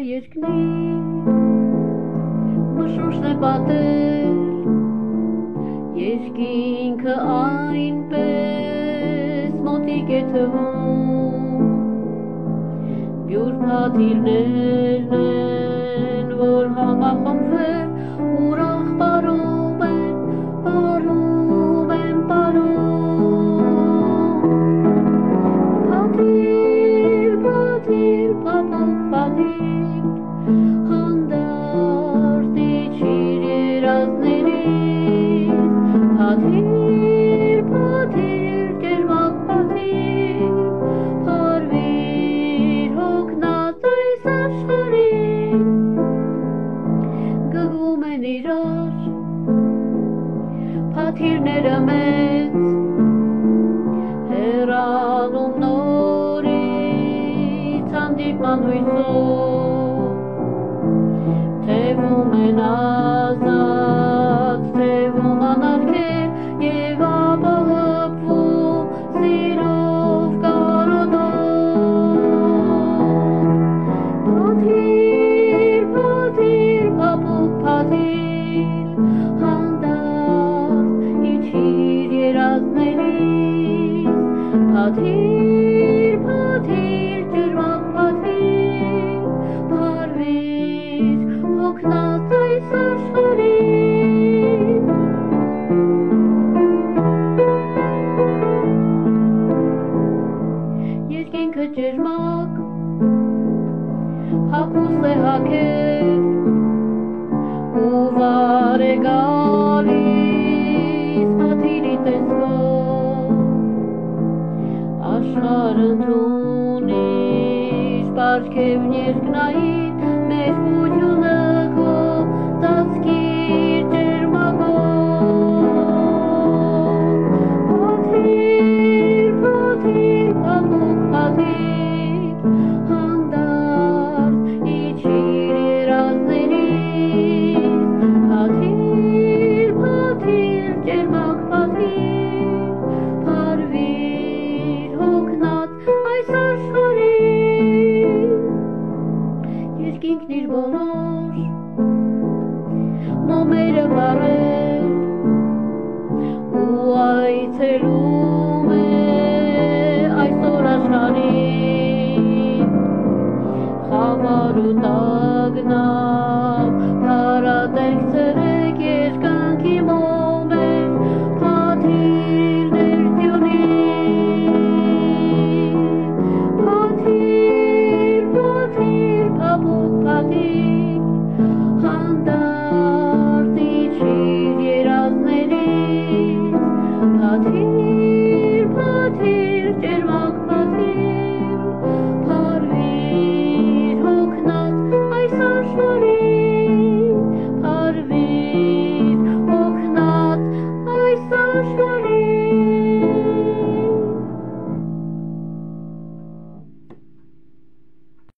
երկնի մշուշն է պատել երկինքը այնպես մոտիկ է թվում բյուր փաթիլներն են որ համախմբվել ուրախ պարում են Պատիլ, պապուկ պատիլ հանդարտ իջիր երազներից Պատիլ, ջերմակ պատիլ փարվիր հոգնած այս աշխարհին Գղում են իրար Պատիլները մեծ հեռանում նորից հանդիպման հույսով թևում են ազատ, թևում անարգել և ապա հպվում սիրով կարոտով Պատիլ, պապուկ պատիլ հանդարտ իջիր երազներից Պատիլ, ջերմակ պատիլ փարվիր հոգնած այս աշխարհին Երկինքը ջերմակ հագուստ է հագել ու վար է գալիս պատիլի տեսքով Աշխարհ ընդունիր պարգևն երկնային մեր խուճունը քո ծածկիր ջերմակով Պատիլ, պապուկ պատիլ հանդարտ իջիր երազներից Պատիլ, ջերմակ պատիլ փարվիր հոգնած այս աշխարհին Երկինքն իր բոլոր մոմերը վառել ու այցելում է այսօր աշխարհին խավար ու տագնապ փարատենք ցերեկ երկնքի մոմեր Պատիլներ ձյունի Պատիլ, պատիլ հանդարտ իջիր երազներից Պատիլ